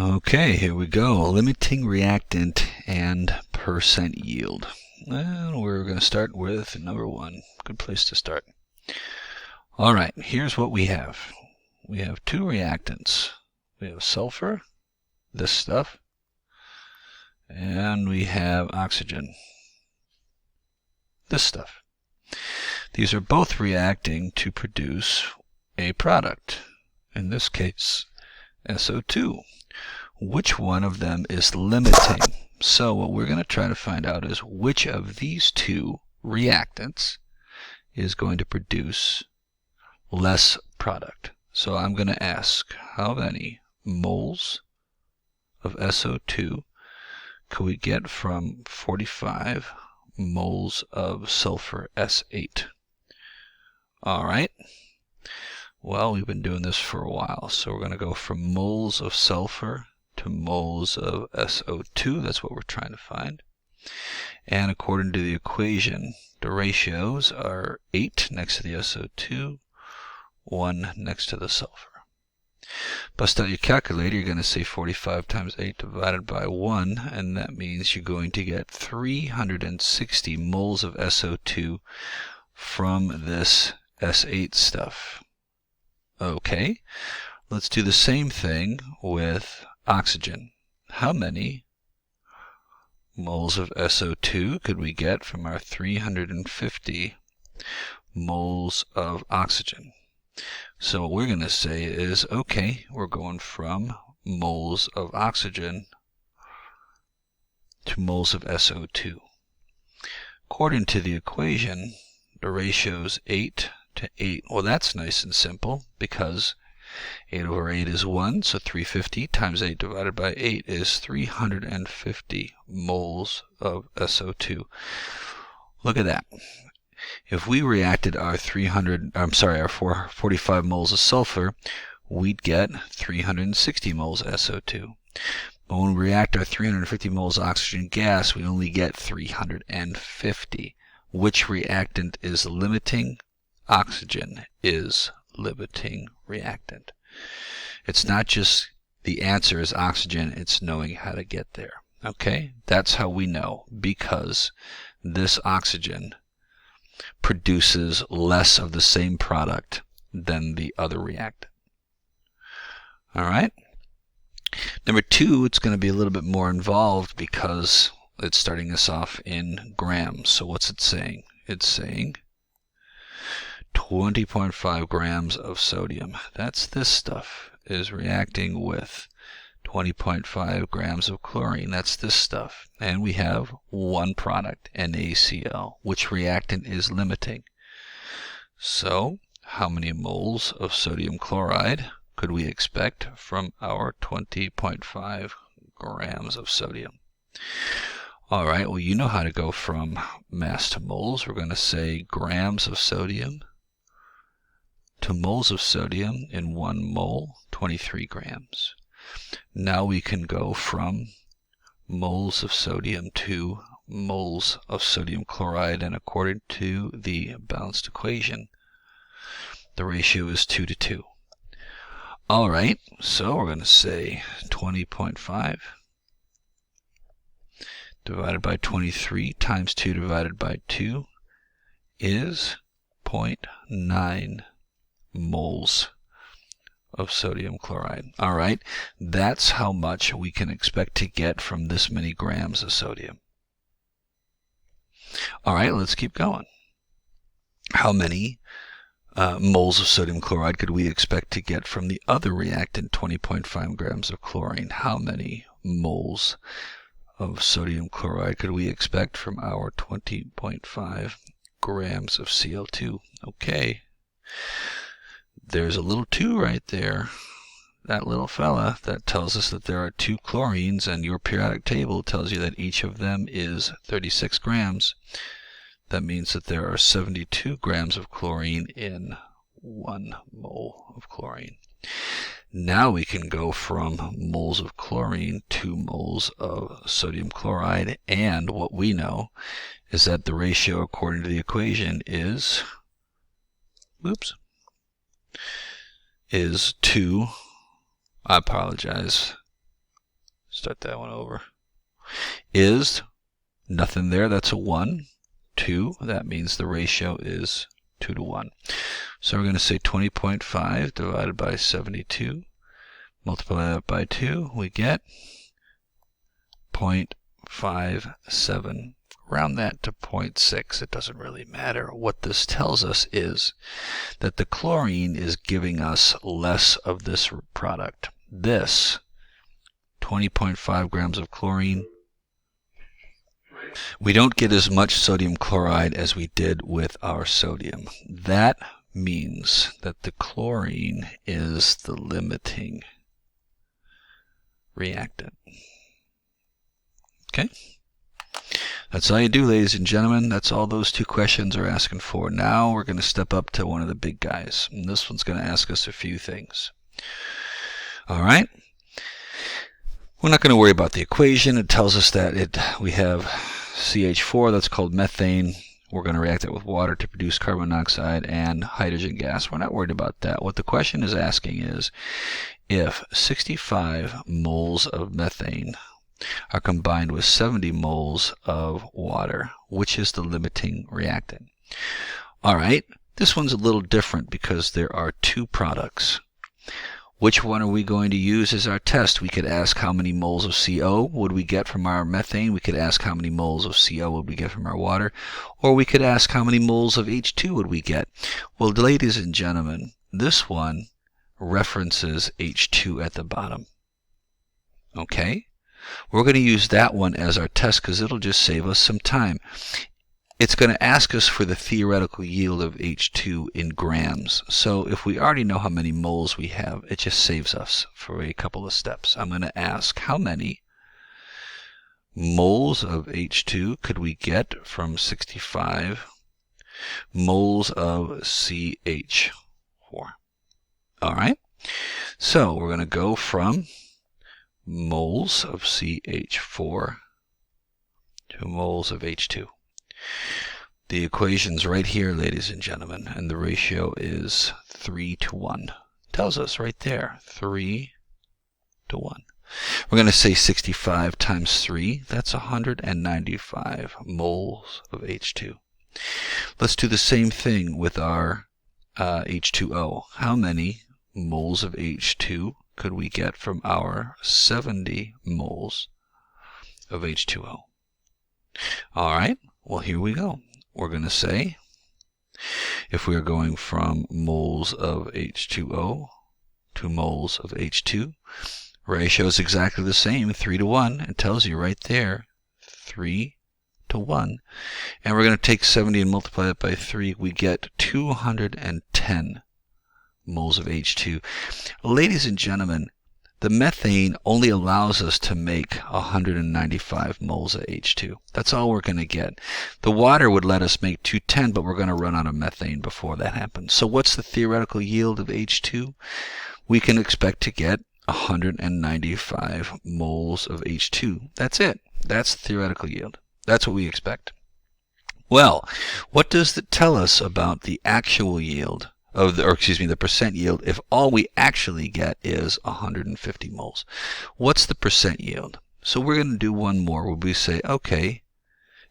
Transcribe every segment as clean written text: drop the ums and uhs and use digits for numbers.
Okay, here we go. Limiting reactant and percent yield. And we're going to start with number 1. Good place to start. All right, here's what we have. We have 2 reactants. We have sulfur, this stuff, and we have oxygen, this stuff. These are both reacting to produce a product, in this case SO2. Which one of them is limiting? So what we're going to try to find out is which of these 2 reactants is going to produce less product. So I'm going to ask, how many moles of SO2 could we get from 45 moles of sulfur S8? All right. Well, we've been doing this for a while, so we're going to go from moles of sulfur to moles of SO2. That's what we're trying to find. And according to the equation, the ratios are 8 next to the SO2, 1 next to the sulfur. Bust out your calculator. You're going to say 45 times 8 divided by 1, and that means you're going to get 360 moles of SO2 from this S8 stuff. Okay, let's do the same thing with oxygen. How many moles of SO2 could we get from our 350 moles of oxygen? So what we're going to say is, okay, we're going from moles of oxygen to moles of SO2. According to the equation, the ratio is 8 to 8. Well, that's nice and simple because 8 over 8 is 1, so 350 times 8 divided by 8 is 350 moles of SO2. Look at that. If we reacted our 45 moles of sulfur, we'd get 360 moles of SO2. But when we react our 350 moles of oxygen gas, we only get 350. Which reactant is limiting? Oxygen is limiting reactant. It's not just the answer is oxygen, it's knowing how to get there. Okay, that's how we know, because this oxygen produces less of the same product than the other reactant. All right. Number 2, it's going to be a little bit more involved because it's starting us off in grams. So what's it saying? It's saying 20.5 grams of sodium. That's this stuff is reacting with 20.5 grams of chlorine. That's this stuff. And we have one product, NaCl. Which reactant is limiting? So how many moles of sodium chloride could we expect from our 20.5 grams of sodium? All right, well, you know how to go from mass to moles. We're going to say grams of sodium to moles of sodium. In 1 mole, 23 grams. Now we can go from moles of sodium to moles of sodium chloride, and according to the balanced equation, the ratio is 2 to 2. All right, so we're going to say 20.5 divided by 23 times 2 divided by 2 is 0.9 moles of sodium chloride. All right, that's how much we can expect to get from this many grams of sodium. All right, let's keep going. How many moles of sodium chloride could we expect to get from the other reactant, 20.5 grams of chlorine? How many moles of sodium chloride could we expect from our 20.5 grams of CO2? Okay, there's a little 2 right there. That little fella, that tells us that there are 2 chlorines, and your periodic table tells you that each of them is 36 grams. That means that there are 72 grams of chlorine in 1 mole of chlorine. Now we can go from moles of chlorine to moles of sodium chloride, and what we know is that the ratio according to the equation is, is 2, I apologize, Start that one over. Is nothing there. That's a 1. 2. That means the ratio is 2 to 1. So we're going to say 20.5 divided by 72. Multiply that by 2. We get 0.57. Round that to 0.6. It doesn't really matter. What this tells us is that the chlorine is giving us less of this product. This 20.5 grams of chlorine, we don't get as much sodium chloride as we did with our sodium. That means that the chlorine is the limiting reactant. Okay? That's all you do, ladies and gentlemen. That's all those two questions are asking for. Now we're going to step up to one of the big guys. And this one's going to ask us a few things. All right? We're not going to worry about the equation. It tells us that we have CH4, that's called methane. We're going to react it with water to produce carbon monoxide and hydrogen gas. We're not worried about that. What the question is asking is, if 65 moles of methane are combined with 70 moles of water, which is the limiting reactant? All right, this one's a little different because there are two products. Which one are we going to use as our test? We could ask how many moles of CO would we get from our methane. We could ask how many moles of CO would we get from our water. Or we could ask how many moles of H2 would we get. Well, ladies and gentlemen, this one references H2 at the bottom. Okay? We're going to use that one as our test because it'll just save us some time. It's going to ask us for the theoretical yield of H2 in grams. So if we already know how many moles we have, it just saves us for a couple of steps. I'm going to ask how many moles of H2 could we get from 65 moles of CH4. All right. So we're going to go from moles of CH4 to moles of H2. The equation's right here, ladies and gentlemen, and the ratio is 3 to 1. Tells us right there, 3 to 1. We're going to say 65 times 3. That's 195 moles of H2. Let's do the same thing with our H2O. How many moles of H2 could we get from our 70 moles of H2O? All right. Well, here we go. We're going to say, if we're going from moles of H2O to moles of H2, ratio is exactly the same, 3 to 1. It tells you right there, 3 to 1. And we're going to take 70 and multiply it by 3. We get 210 moles of H2. Ladies and gentlemen, the methane only allows us to make 195 moles of H2. That's all we're going to get. The water would let us make 210, but we're going to run out of methane before that happens. So what's the theoretical yield of H2? We can expect to get 195 moles of H2. That's it. That's the theoretical yield. That's what we expect. Well, what does it tell us about the actual yield? The percent yield, if all we actually get is 150 moles. What's the percent yield? So we're going to do one more where we say, okay,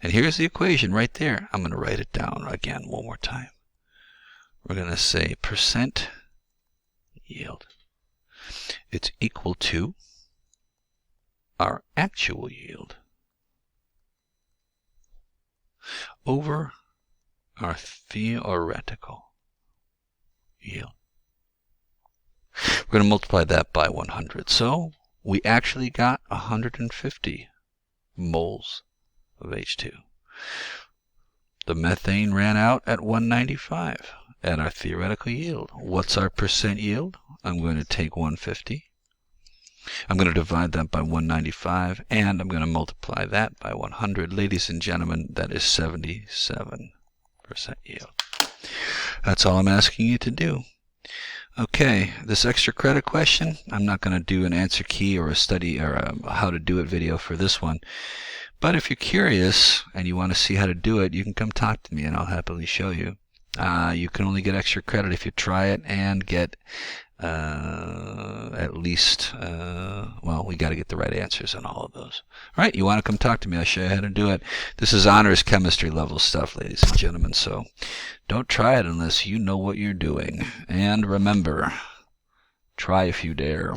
and here's the equation right there. I'm going to write it down again one more time. We're going to say percent yield. It's equal to our actual yield over our theoretical yield. We're going to multiply that by 100. So we actually got 150 moles of H2. The methane ran out at 195 at our theoretical yield. What's our percent yield? I'm going to take 150. I'm going to divide that by 195, and I'm going to multiply that by 100. Ladies and gentlemen, that is 77% yield. That's all I'm asking you to do. Okay, this extra credit question, I'm not going to do an answer key or a study or a how to do it video for this one. But if you're curious and you want to see how to do it, you can come talk to me and I'll happily show you. You can only get extra credit if you try it and get at least, well, we got to get the right answers on all of those. All right, you want to come talk to me? I'll show you how to do it. This is honors chemistry level stuff, ladies and gentlemen, so don't try it unless you know what you're doing. And remember, try if you dare.